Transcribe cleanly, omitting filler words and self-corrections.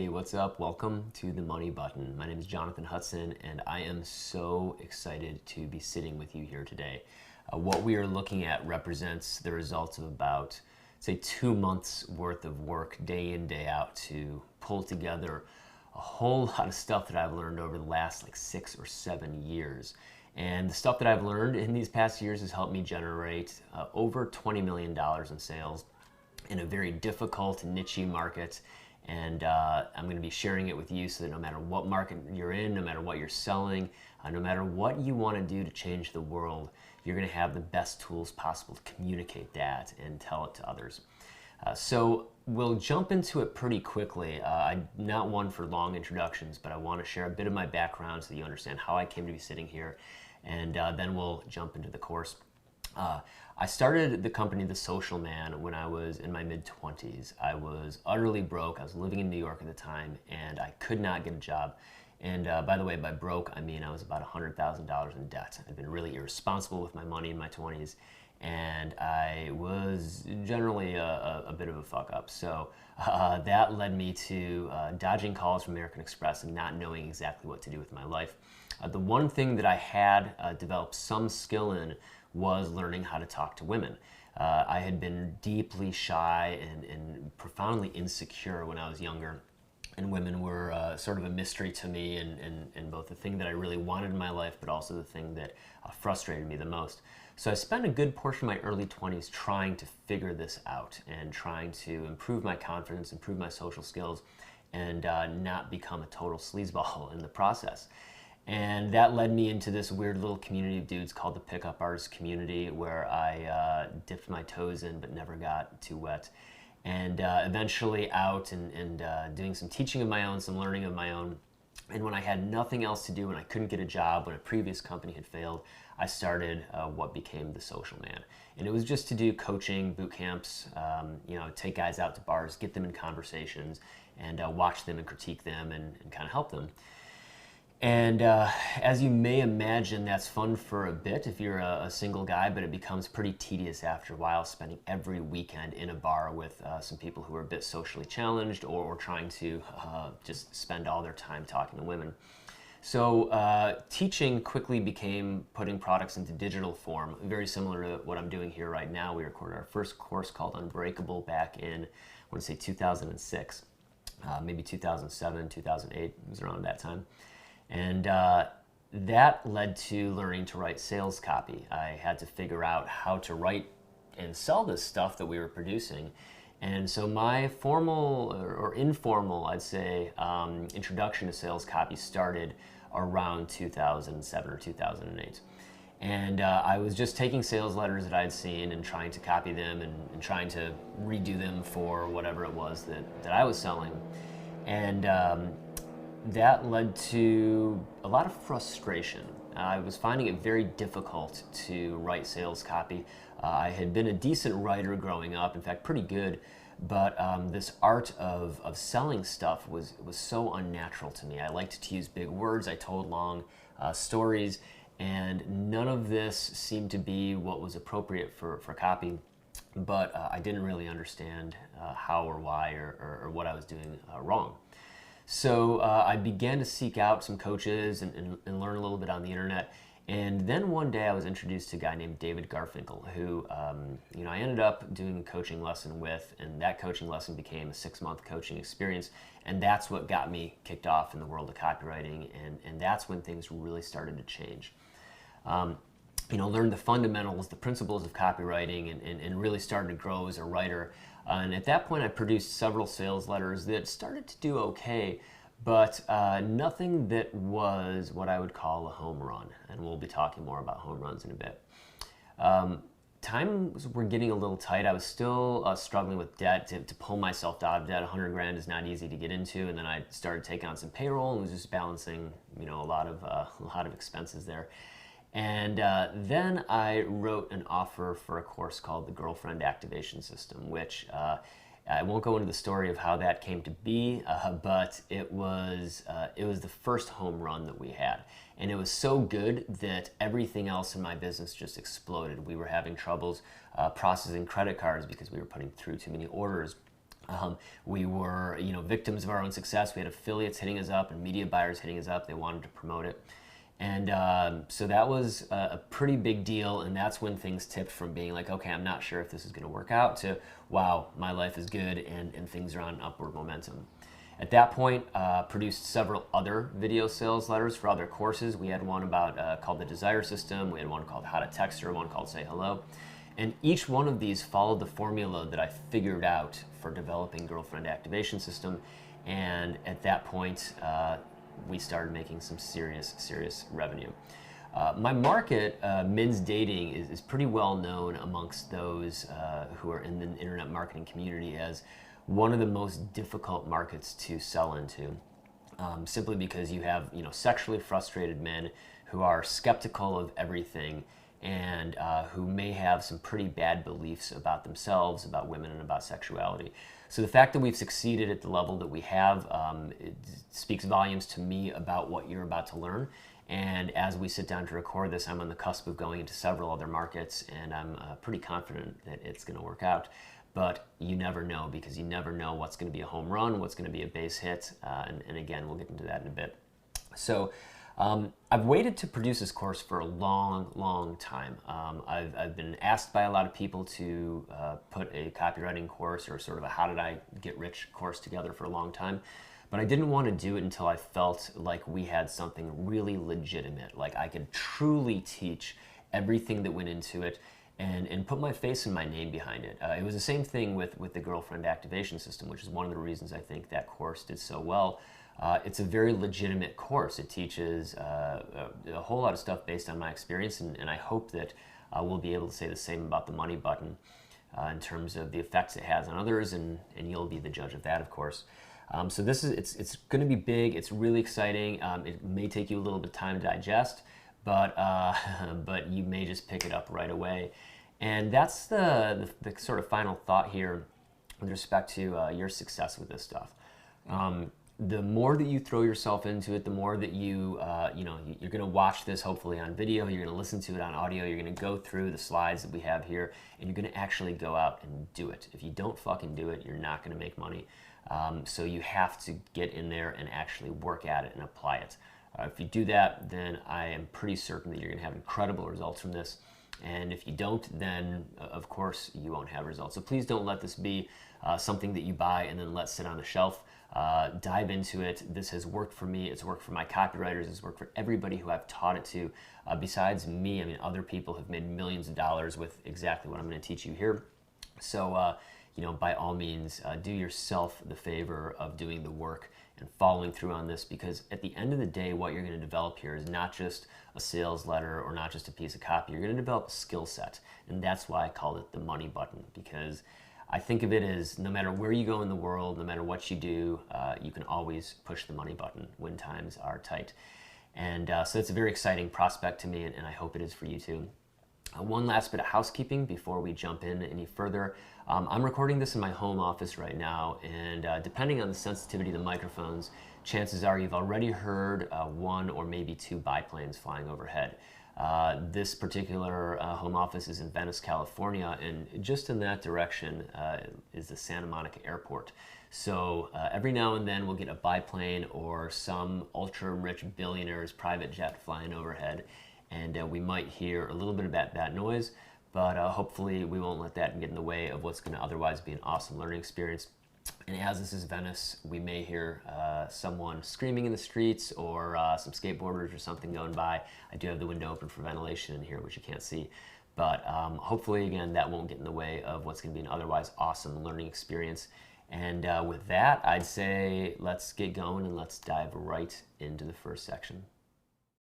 Hey, what's up? Welcome to the Money Button. My name is Jonathan Hudson, and I am so excited to be sitting with you here today. What we are looking at represents the results of about, say, 2 months worth of work, day in, day out, to pull together a whole lot of stuff that I've learned over the last 6 or 7 years. And the stuff that I've learned in these past years has helped me generate over $20 million in sales in a very difficult, niche market. And I'm going to be sharing it with you so that no matter what market you're in, no matter what you're selling, no matter what you want to do to change the world, you're going to have the best tools possible to communicate that and tell it to others. So we'll jump into it pretty quickly. I'm not one for long introductions, but I want to share a bit of my background so that you understand how I came to be sitting here, and then we'll jump into the course. I started the company The Social Man when I was in my mid-20s. I was utterly broke. I was living in New York at the time, and I could not get a job. And by the way, by broke, I mean I was about $100,000 in debt. I'd been really irresponsible with my money in my 20s, and I was generally a bit of a fuck up. So that led me to dodging calls from American Express and not knowing exactly what to do with my life. The one thing that I had developed some skill in was learning how to talk to women. I had been deeply shy and profoundly insecure when I was younger, and women were sort of a mystery to me, and both the thing that I really wanted in my life, but also the thing that frustrated me the most. So I spent a good portion of my early 20s trying to figure this out and trying to improve my confidence, improve my social skills, and not become a total sleazeball in the process. And that led me into this weird little community of dudes called the Pickup Artist Community, where I dipped my toes in but never got too wet. And eventually out and doing some teaching of my own, some learning of my own. And when I had nothing else to do, when I couldn't get a job, when a previous company had failed, I started what became The Social Man. And it was just to do coaching, boot camps, take guys out to bars, get them in conversations, and watch them and critique them and kind of help them. And as you may imagine, that's fun for a bit if you're a single guy, but it becomes pretty tedious after a while, spending every weekend in a bar with some people who are a bit socially challenged or trying to just spend all their time talking to women. So teaching quickly became putting products into digital form, very similar to what I'm doing here right now. We recorded our first course called Unbreakable back in, I want to say 2006, maybe 2007, 2008, it was around that time. And that led to learning to write sales copy. I had to figure out how to write and sell this stuff that we were producing. And so my formal or informal, I'd say, introduction to sales copy started around 2007 or 2008. And I was just taking sales letters that I'd seen and trying to copy them and trying to redo them for whatever it was that I was selling. And that led to a lot of frustration. I was finding it very difficult to write sales copy. I had been a decent writer growing up, in fact, pretty good, but this art of selling stuff was so unnatural to me. I liked to use big words. I told long stories, and none of this seemed to be what was appropriate for copy, but I didn't really understand how or why or what I was doing wrong. So I began to seek out some coaches and learn a little bit on the internet. And then one day I was introduced to a guy named David Garfinkel, who I ended up doing a coaching lesson with, and that coaching lesson became a 6-month coaching experience. And that's what got me kicked off in the world of copywriting, and that's when things really started to change. Learned the fundamentals, the principles of copywriting, and really started to grow as a writer. And at that point, I produced several sales letters that started to do okay, but nothing that was what I would call a home run. And we'll be talking more about home runs in a bit. Times were getting a little tight. I was still struggling with debt. To pull myself out of debt, 100 grand is not easy to get into. And then I started taking on some payroll and was just balancing, a lot of expenses there. And then I wrote an offer for a course called the Girlfriend Activation System, which I won't go into the story of how that came to be, but it was the first home run that we had. And it was so good that everything else in my business just exploded. We were having troubles processing credit cards because we were putting through too many orders. We were, victims of our own success. We had affiliates hitting us up and media buyers hitting us up. They wanted to promote it. And so that was a pretty big deal. And that's when things tipped from being like, okay, I'm not sure if this is going to work out, to, wow, my life is good and things are on upward momentum. At that point, produced several other video sales letters for other courses. We had one about called the Desire System. We had one called How to Text Her, one called Say Hello. And each one of these followed the formula that I figured out for developing Girlfriend Activation System. And at that point, we started making some serious revenue. My market, men's dating, is pretty well known amongst those who are in the internet marketing community as one of the most difficult markets to sell into, simply because you have sexually frustrated men who are skeptical of everything and who may have some pretty bad beliefs about themselves, about women, and about sexuality. So the fact that we've succeeded at the level that we have, it speaks volumes to me about what you're about to learn. And as we sit down to record this, I'm on the cusp of going into several other markets, and I'm pretty confident that it's going to work out. But you never know, because you never know what's going to be a home run, what's going to be a base hit, and again, we'll get into that in a bit. So I've waited to produce this course for a long time. I've been asked by a lot of people to put a copywriting course or sort of a how did I get rich course together for a long time. But I didn't want to do it until I felt like we had something really legitimate, like I could truly teach everything that went into it and put my face and my name behind it. It was the same thing with the Girlfriend Activation System, which is one of the reasons I think that course did so well. It's a very legitimate course. It teaches a whole lot of stuff based on my experience, and I hope that we'll be able to say the same about the money button in terms of the effects it has on others, and you'll be the judge of that, of course. So this is it's going to be big. It's really exciting. It may take you a little bit of time to digest, but but you may just pick it up right away. And that's the sort of final thought here with respect to your success with this stuff. The more that you throw yourself into it, the more that you're going to watch this hopefully on video, you're going to listen to it on audio, you're going to go through the slides that we have here, and you're going to actually go out and do it. If you don't fucking do it, you're not going to make money. So you have to get in there and actually work at it and apply it. If you do that, then I am pretty certain that you're going to have incredible results from this. And if you don't, then of course you won't have results. So please don't let this be something that you buy and then let sit on the shelf. Dive into it. This has worked for me. It's worked for my copywriters. It's worked for everybody who I've taught it to. Besides me, I mean, other people have made millions of dollars with exactly what I'm going to teach you here. So, by all means, do yourself the favor of doing the work and following through on this, because at the end of the day, what you're going to develop here is not just a sales letter or not just a piece of copy. You're going to develop a skill set, and that's why I called it the money button, because I think of it as no matter where you go in the world, no matter what you do, you can always push the money button when times are tight. And so it's a very exciting prospect to me, and I hope it is for you too. One last bit of housekeeping before we jump in any further. I'm recording this in my home office right now, and depending on the sensitivity of the microphones, chances are you've already heard one or maybe two biplanes flying overhead. This particular home office is in Venice, California, and just in that direction is the Santa Monica Airport. So every now and then we'll get a biplane or some ultra-rich billionaire's private jet flying overhead, and we might hear a little bit about that noise, but hopefully we won't let that get in the way of what's going to otherwise be an awesome learning experience. And as this is Venice, we may hear someone screaming in the streets or some skateboarders or something going by. I do have the window open for ventilation in here, which you can't see. But hopefully, again, that won't get in the way of what's going to be an otherwise awesome learning experience. And with that, I'd say let's get going and let's dive right into the first section.